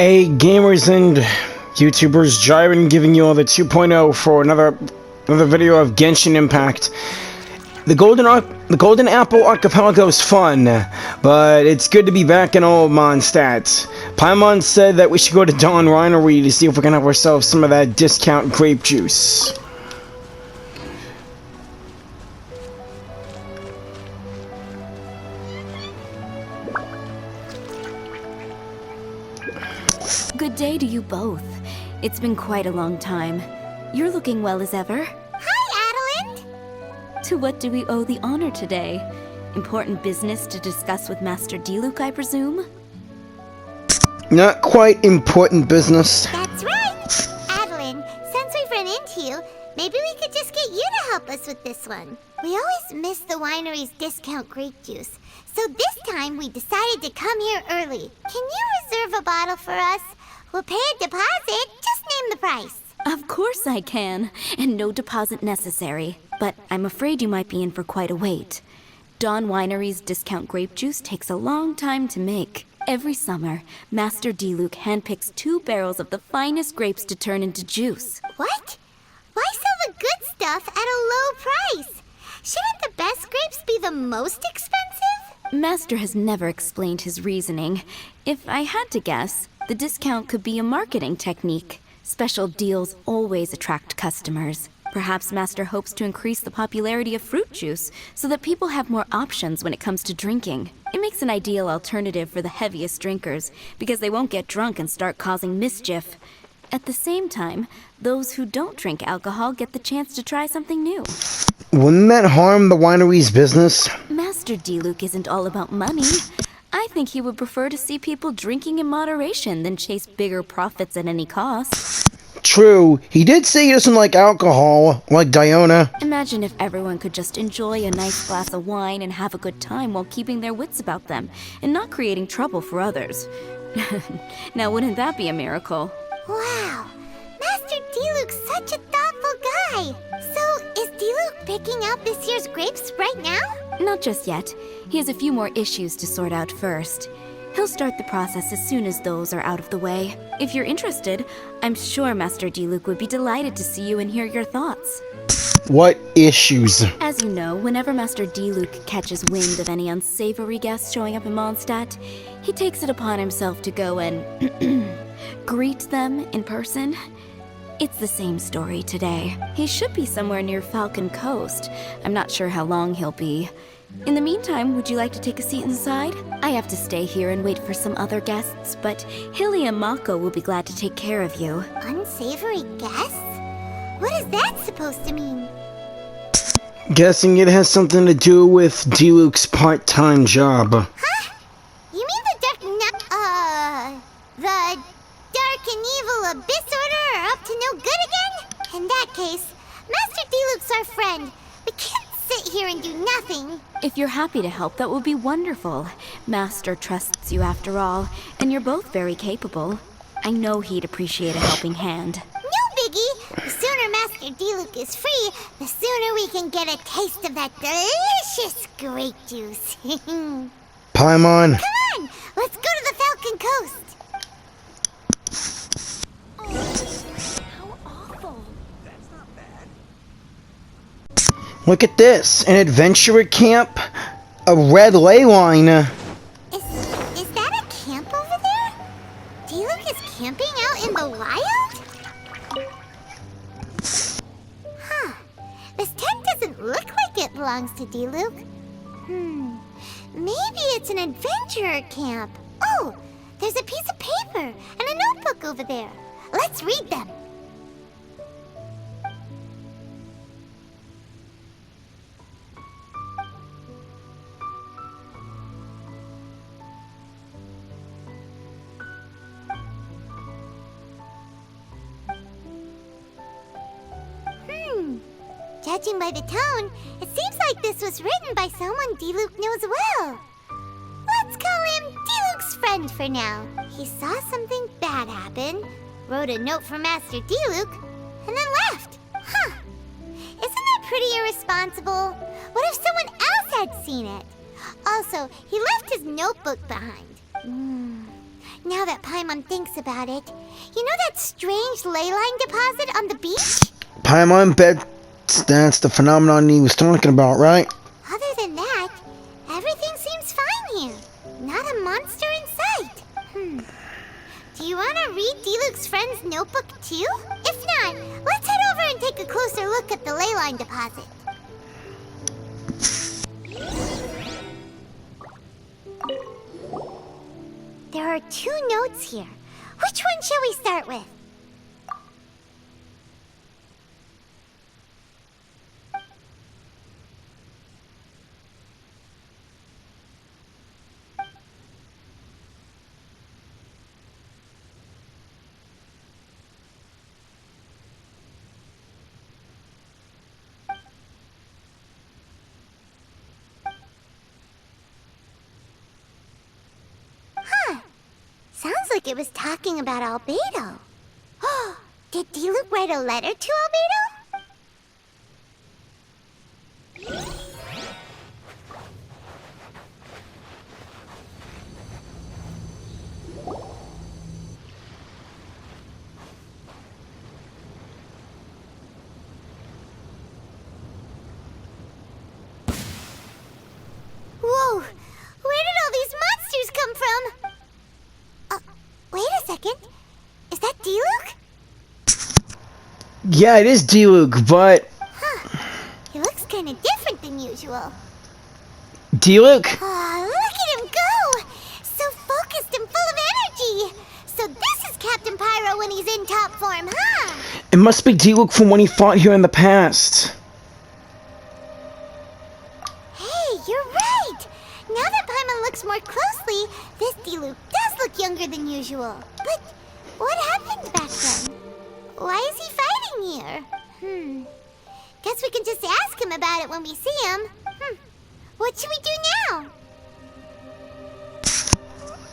Hey gamers and YouTubers, Jiren giving you all the 2.0 for another video of Genshin Impact. The Golden Apple Archipelago is fun, but it's good to be back in old Mondstadt. Paimon said that we should go to Dawn Winery to see if we can have ourselves some of that discount grape juice. Good day to you both. It's been quite a long time. You're looking well as ever. Hi, Adeline! To what do we owe the honor today? Important business to discuss with Master Diluc, I presume? Not quite important business. That's right! Adeline, since we've run into you, maybe we could just get you to help us with this one. We always miss the winery's discount grape juice, so this time we decided to come here early. Can you reserve a bottle for us? We'll pay a deposit, just name the price. Of course I can, and no deposit necessary. But I'm afraid you might be in for quite a wait. Dawn Winery's discount grape juice takes a long time to make. Every summer, Master Diluc handpicks 2 barrels of the finest grapes to turn into juice. What? Why sell the good stuff at a low price? Shouldn't the best grapes be the most expensive? Master has never explained his reasoning. If I had to guess, the discount could be a marketing technique. Special deals always attract customers. Perhaps Master hopes to increase the popularity of fruit juice so that people have more options when it comes to drinking. It makes an ideal alternative for the heaviest drinkers because they won't get drunk and start causing mischief. At the same time, those who don't drink alcohol get the chance to try something new. Wouldn't that harm the winery's business? Master Diluc isn't all about money. I think he would prefer to see people drinking in moderation than chase bigger profits at any cost. True, he did say he doesn't like alcohol, like Diona. Imagine if everyone could just enjoy a nice glass of wine and have a good time while keeping their wits about them and not creating trouble for others. Now, wouldn't that be a miracle? Wow, Master Diluc's such a thoughtful guy. So, is Diluc picking out this year's grapes right now? Not just yet. He has a few more issues to sort out first. He'll start the process as soon as those are out of the way. If you're interested, I'm sure Master Diluc would be delighted to see you and hear your thoughts. What issues? As you know, whenever Master Diluc catches wind of any unsavory guests showing up in Mondstadt, he takes it upon himself to go and greet them in person. It's the same story today. He should be somewhere near Falcon Coast. I'm not sure how long he'll be. In the meantime, would you like to take a seat inside? I have to stay here and wait for some other guests, but Hilly and Mako will be glad to take care of you. Unsavory guests? What is that supposed to mean? Guessing it has something to do with Diluc's part-time job. Huh? You mean the dark and evil Abyss Order are up to no good again? In that case, Master Diluc's our friend. We can't sit here and do nothing. If you're happy to help, that would be wonderful. Master trusts you after all, and you're both very capable. I know he'd appreciate a helping hand. No biggie! The sooner Master Diluc is free, the sooner we can get a taste of that delicious grape juice. Paimon. Come on! Let's go to the Falcon Coast! Look at this, an adventurer camp, a red ley line. Is that a camp over there? Diluc is camping out in the wild? Huh. This tent doesn't look like it belongs to Diluc. Maybe it's an adventurer camp. Oh, there's a piece of paper and a notebook over there. Let's read them. Judging by the tone, it seems like this was written by someone Diluc knows well. Let's call him Diluc's friend for now. He saw something bad happen, wrote a note for Master Diluc, and then left. Huh. Isn't that pretty irresponsible? What if someone else had seen it? Also, he left his notebook behind. now that Paimon thinks about it. You know that strange ley line deposit on the beach? Paimon bets that's the phenomenon he was talking about, right? Other than that, everything seems fine here. Not a monster in sight. Do you want to read Diluc's friend's notebook too? If not, let's head over and take a closer look at the ley line deposit. There are 2 notes here. Which one shall we start with? Sounds like it was talking about Albedo. Oh, did Diluc write a letter to Albedo? Whoa! Where did all these monsters come from? Wait a second. Is that Diluc? Yeah, it is Diluc, but... He looks kind of different than usual. Diluc? Aw, look at him go! So focused and full of energy! So this is Captain Pyro when he's in top form, huh? It must be Diluc from when he fought here in the past. Hey, you're right! Now that Paimon looks more closely, this Diluc does look younger than usual. But what happened back then? Why is he fighting here? Guess we can just ask him about it when we see him. What should we do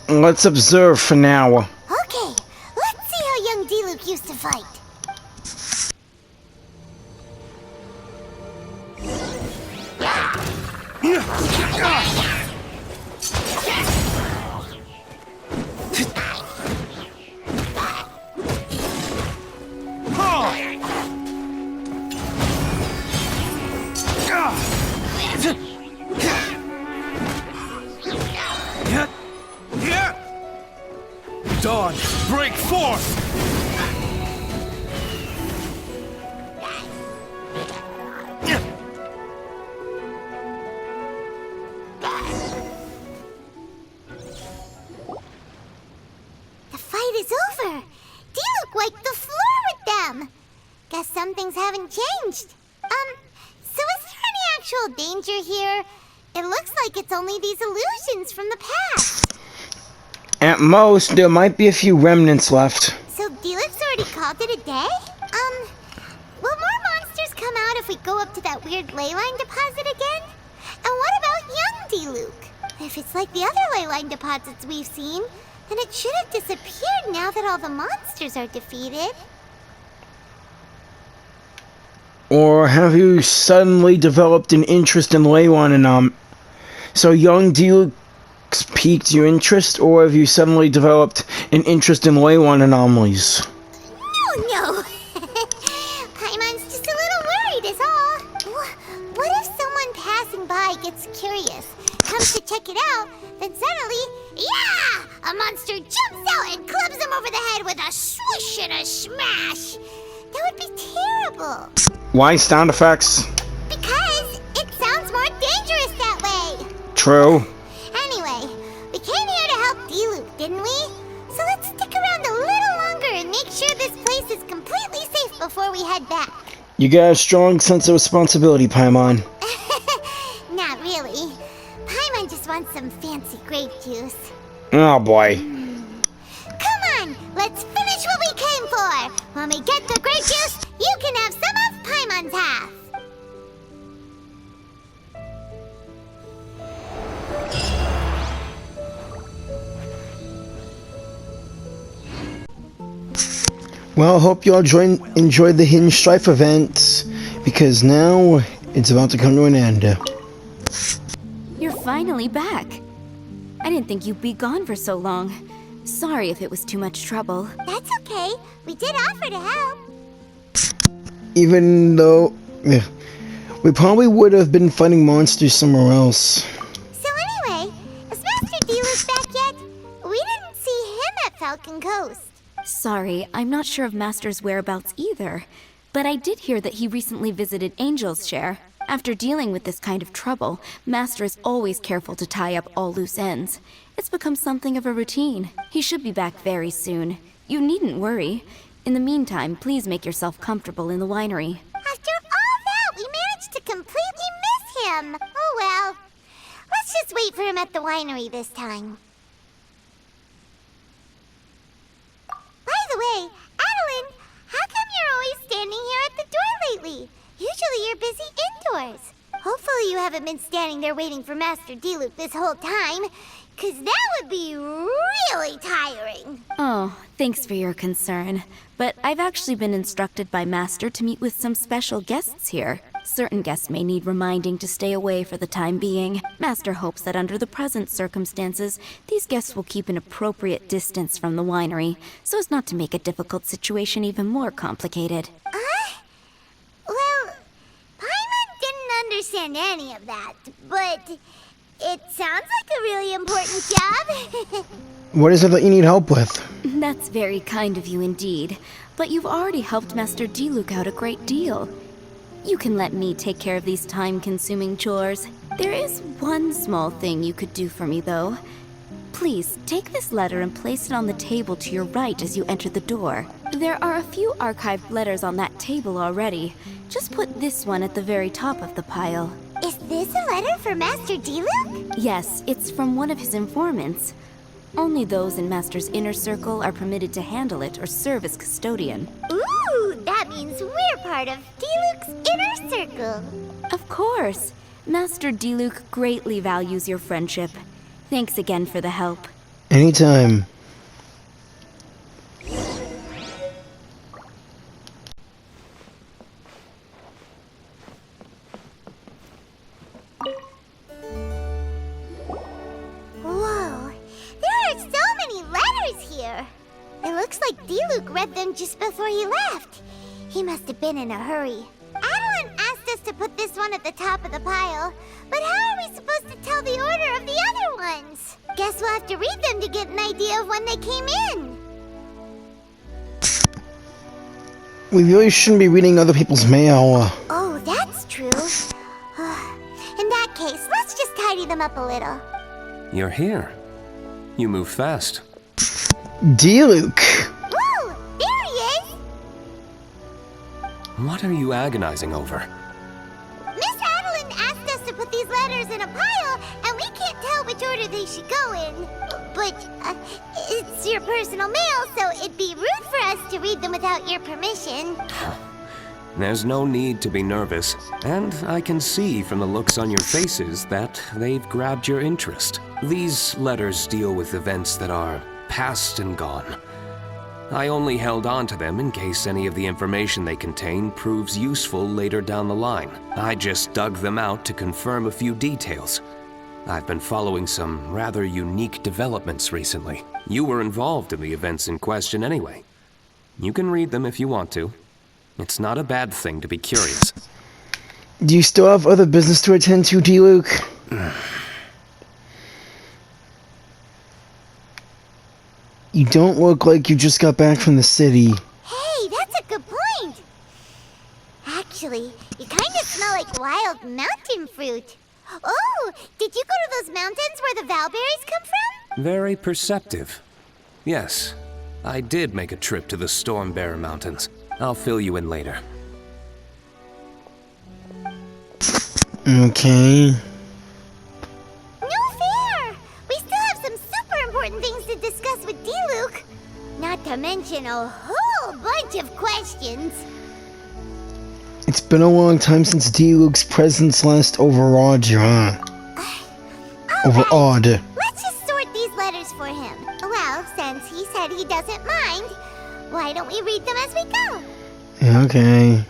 now? Let's observe for now. Okay, let's see how young Diluc used to fight. Dawn, break forth! The fight is over. Diluc wiped the floor with them. Guess some things haven't changed. So is there any actual danger here? It looks like it's only these illusions from the past. At most, there might be a few remnants left. So Diluc's already called it a day? Will more monsters come out if we go up to that weird ley line deposit again? And what about young Diluc? If it's like the other ley line deposits we've seen, then it should have disappeared now that all the monsters are defeated. Or have you suddenly developed an interest in ley line so young Diluc piqued your interest, or have you suddenly developed an interest in ley line anomalies? No. Paimon's just a little worried is all. What if someone passing by gets curious, comes to check it out, then suddenly, yeah! A monster jumps out and clubs him over the head with a swish and a smash! That would be terrible. Why sound effects? Because it sounds more dangerous that way. True. Anyway, we came here to help Diluc, didn't we? So let's stick around a little longer and make sure this place is completely safe before we head back. You got a strong sense of responsibility, Paimon. Not really. Paimon just wants some fancy grape juice. Oh boy. Come on, let's finish what we came for. When we get the grape juice, you can have some of Paimon's half. Well, hope you all enjoyed the Hidden Strife event, because now it's about to come to an end. You're finally back. I didn't think you'd be gone for so long. Sorry if it was too much trouble. That's okay. We did offer to help. Even though... we probably would have been fighting monsters somewhere else. So anyway, is Master Diluc back yet? We didn't see him at Falcon Coast. Sorry, I'm not sure of Master's whereabouts either. But I did hear that he recently visited Angel's Share. After dealing with this kind of trouble, Master is always careful to tie up all loose ends. It's become something of a routine. He should be back very soon. You needn't worry. In the meantime, please make yourself comfortable in the winery. After all that, we managed to completely miss him. Oh well. Let's just wait for him at the winery this time. By the way, Adeline, how come you're always standing here at the door lately? Usually you're busy indoors. Hopefully you haven't been standing there waiting for Master Diluc this whole time, 'cause that would be really tiring. Oh, thanks for your concern. But I've actually been instructed by Master to meet with some special guests here. Certain guests may need reminding to stay away for the time being. Master hopes that under the present circumstances, these guests will keep an appropriate distance from the winery, so as not to make a difficult situation even more complicated. Well, Paimon didn't understand any of that, but it sounds like a really important job. What is it that you need help with? That's very kind of you indeed, but you've already helped Master Diluc out a great deal. You can let me take care of these time-consuming chores. There is one small thing you could do for me, though. Please, take this letter and place it on the table to your right as you enter the door. There are a few archived letters on that table already. Just put this one at the very top of the pile. Is this a letter for Master Diluc? Yes, it's from one of his informants. Only those in Master's inner circle are permitted to handle it or serve as custodian. Ooh, that means we're part of Diluc's inner circle. Of course. Master Diluc greatly values your friendship. Thanks again for the help. Anytime. Whoa, there are so many letters here. It looks like Diluc read them just before he left. He must have been in a hurry. Adeline asked us to put this one at the top of the pile, but how are we supposed to tell the order of the other ones? Guess we'll have to read them to get an idea of when they came in. We really shouldn't be reading other people's mail. Oh, that's true. In that case, let's just tidy them up a little. You're here. You move fast. Diluc! Woo! There he is! What are you agonizing over? Miss Adeline asked us to put these letters in a pile, and we can't tell which order they should go in. But, it's your personal mail, so it'd be rude for us to read them without your permission. There's no need to be nervous, and I can see from the looks on your faces that they've grabbed your interest. These letters deal with events that are past and gone. I only held on to them in case any of the information they contain proves useful later down the line. I just dug them out to confirm a few details. I've been following some rather unique developments recently. You were involved in the events in question anyway. You can read them if you want to. It's not a bad thing to be curious. Do you still have other business to attend to, Diluc? You don't look like you just got back from the city. Hey, that's a good point. Actually, you kind of smell like wild mountain fruit. Oh, did you go to those mountains where the Valberries come from? Very perceptive. Yes, I did make a trip to the Stormbearer Mountains. I'll fill you in later. Okay. No fair! We still have some super important things to discuss with Diluc. Not to mention a whole bunch of questions. It's been a long time since Diluc's presence last overawed you, huh? Overawed. Let's just sort these letters for him. Well, since he said he doesn't mind, why don't we read them as we go? Okay.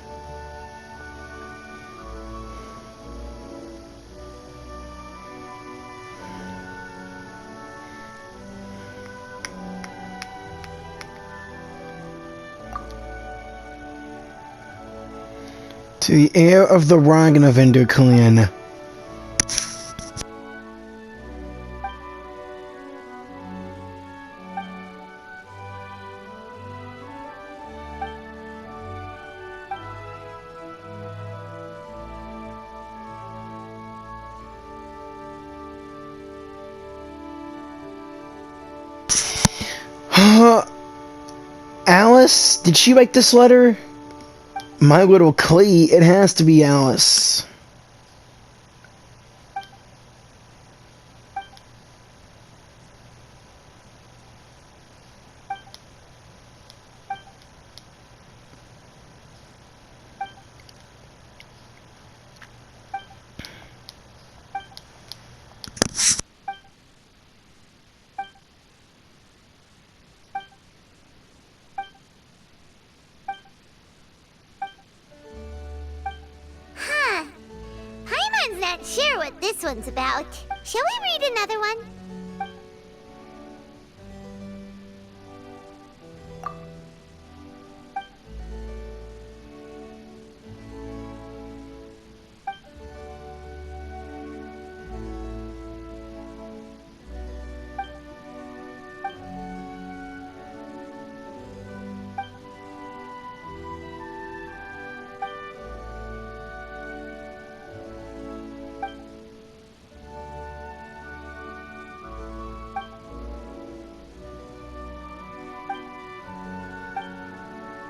To the heir of the Ragnavinder clan. Alice? Did she write this letter? My little Clee, it has to be Alice. Not sure what this one's about. Shall we read another one?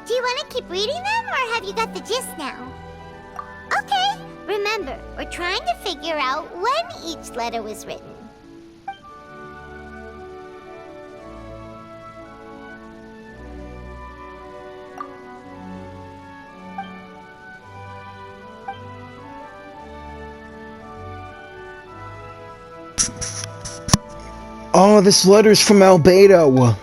Do you want to keep reading them, or have you got the gist now? Okay, remember, we're trying to figure out when each letter was written. Oh, this letter's from Albedo.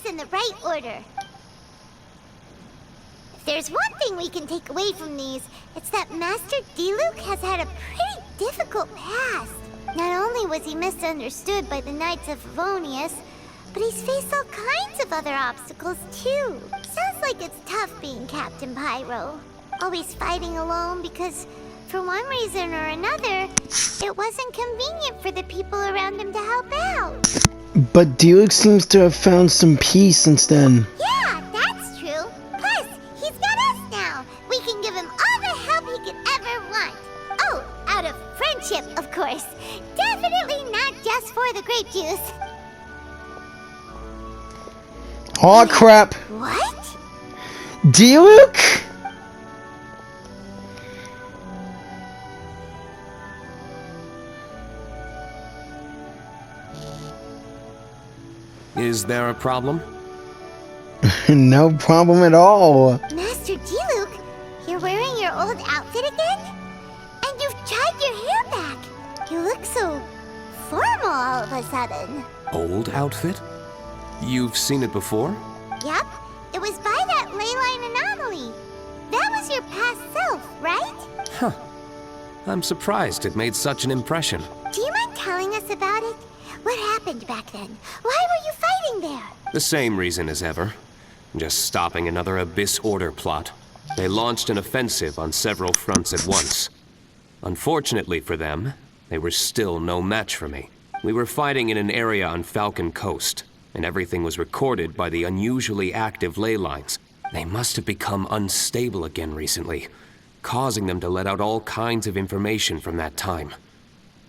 In the right order. If there's one thing we can take away from these, it's that Master Diluc has had a pretty difficult past. Not only was he misunderstood by the Knights of Favonius, but he's faced all kinds of other obstacles too. Sounds like it's tough being Captain Pyro. Always fighting alone because, for one reason or another, it wasn't convenient for the people around him to help out. But Diluc seems to have found some peace since then. Yeah, that's true. Plus, he's got us now. We can give him all the help he could ever want. Oh, out of friendship, of course. Definitely not just for the grape juice. Aw, crap. What? Diluc? Is there a problem? No problem at all. Master Diluc, you're wearing your old outfit again? And you've tied your hair back. You look so formal all of a sudden. Old outfit? You've seen it before? Yep, it was by that leyline anomaly. That was your past self, right? Huh. I'm surprised it made such an impression. Do you mind telling us about it? What happened back then? Why were you fighting there? The same reason as ever. Just stopping another Abyss Order plot. They launched an offensive on several fronts at once. Unfortunately for them, they were still no match for me. We were fighting in an area on Falcon Coast, and everything was recorded by the unusually active ley lines. They must have become unstable again recently, causing them to let out all kinds of information from that time.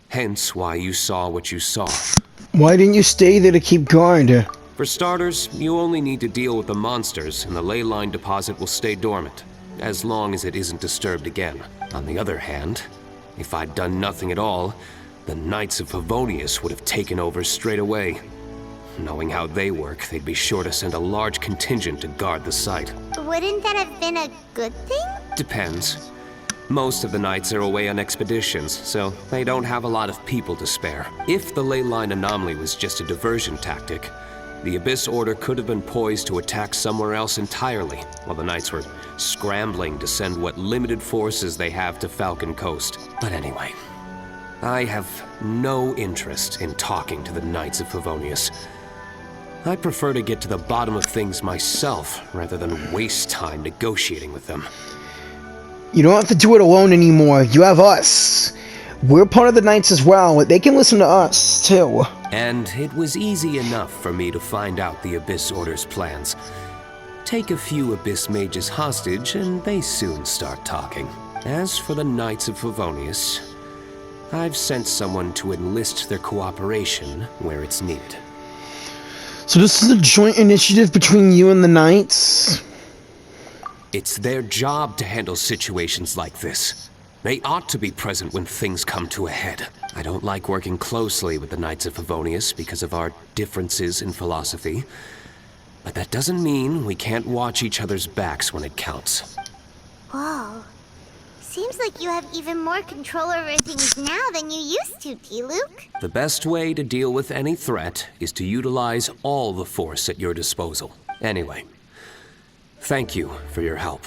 Hence why you saw what you saw. Why didn't you stay there to keep guard? For starters, you only need to deal with the monsters, and the ley line deposit will stay dormant, as long as it isn't disturbed again. On the other hand, if I'd done nothing at all, the Knights of Favonius would have taken over straight away. knowing how they work, they'd be sure to send a large contingent to guard the site. Wouldn't that have been a good thing? Depends. Most of the knights are away on expeditions, so they don't have a lot of people to spare. If the ley line anomaly was just a diversion tactic, the Abyss Order could have been poised to attack somewhere else entirely, while the knights were scrambling to send what limited forces they have to Falcon Coast. But anyway, I have no interest in talking to the Knights of Favonius. I prefer to get to the bottom of things myself, rather than waste time negotiating with them. You don't have to do it alone anymore. You have us. We're part of the Knights as well. They can listen to us, too. And it was easy enough for me to find out the Abyss Order's plans. Take a few Abyss mages hostage, and they soon start talking. As for the Knights of Favonius, I've sent someone to enlist their cooperation where it's needed. So this is a joint initiative between you and the Knights? It's their job to handle situations like this. They ought to be present when things come to a head. I don't like working closely with the Knights of Favonius because of our differences in philosophy. But that doesn't mean we can't watch each other's backs when it counts. Whoa. Seems like you have even more control over things now than you used to, Diluc. The best way to deal with any threat is to utilize all the force at your disposal. Anyway, thank you for your help.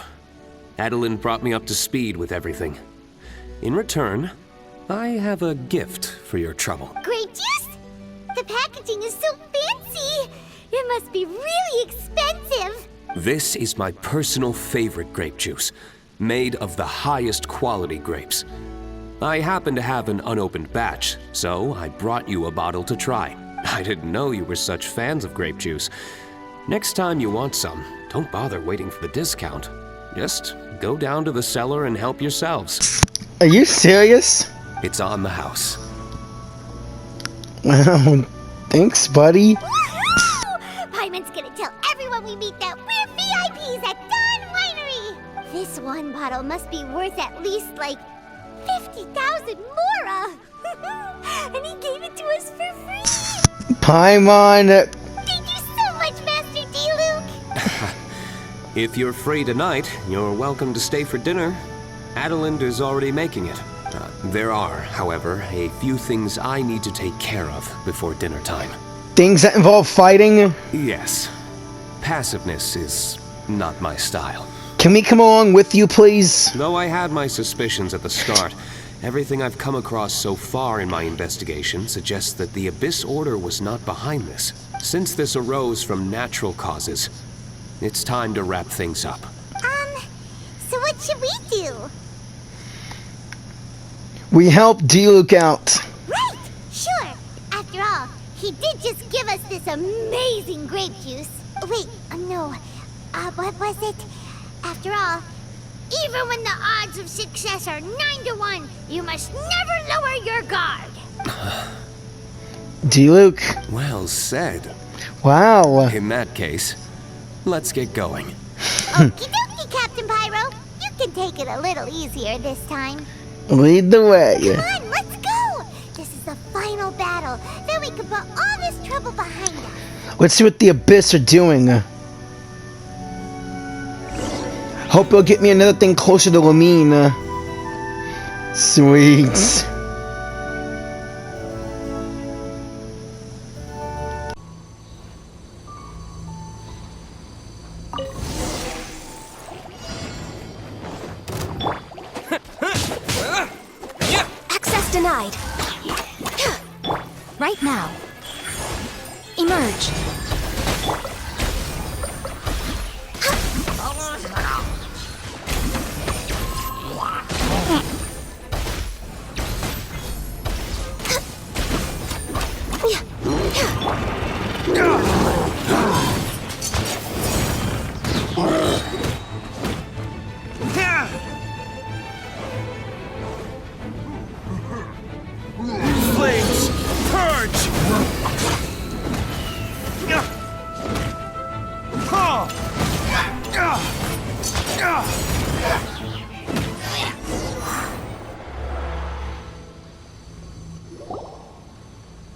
Adeline brought me up to speed with everything. In return, I have a gift for your trouble. Grape juice? The packaging is so fancy! It must be really expensive! This is my personal favorite grape juice, made of the highest quality grapes. I happen to have an unopened batch, so I brought you a bottle to try. I didn't know you were such fans of grape juice. Next time you want some, don't bother waiting for the discount. Just go down to the cellar and help yourselves. Are you serious? It's on the house. Wow, thanks, buddy. Woohoo! Paimon's gonna tell everyone we meet that we're VIPs at Dawn Winery! This one bottle must be worth at least, like, 50,000 mora! And he gave it to us for free! Paimon! Thank you so much, Master Diluc! If you're free tonight, you're welcome to stay for dinner. Adeline is already making it. There are, however, a few things I need to take care of before dinner time. Things that involve fighting? Yes. Passiveness is not my style. Can we come along with you, please? Though I had my suspicions at the start, everything I've come across so far in my investigation suggests that the Abyss Order was not behind this. Since this arose from natural causes, it's time to wrap things up. So what should we do? We help Diluc out. Right! Sure! After all, he did just give us this amazing grape juice. Wait, no. What was it? After all, even when the odds of success are 9 to 1, you must never lower your guard. Diluc. Well said. Wow. In that case, let's get going. Okie dokie, Captain Pyro. You can take it a little easier this time. Lead the way. Come on, let's go! This is the final battle. Then we can put all this trouble behind us. Let's see what the Abyss are doing. Hope you'll get me another thing closer to Lamine. Sweet. Access denied. Right now. Emerge. Flames, purge!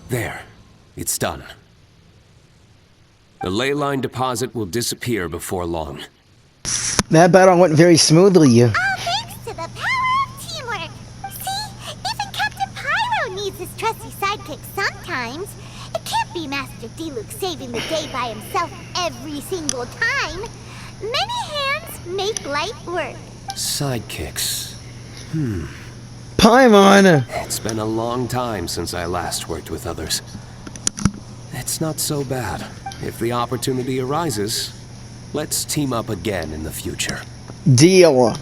There. It's done. The ley line deposit will disappear before long. That battle went very smoothly. All thanks to the power of teamwork. See, even Captain Pyro needs his trusty sidekick sometimes. It can't be Master Diluc saving the day by himself every single time. Many hands make light work. Sidekicks. Paimon! It's been a long time since I last worked with others. It's not so bad. If the opportunity arises, let's team up again in the future. Deal.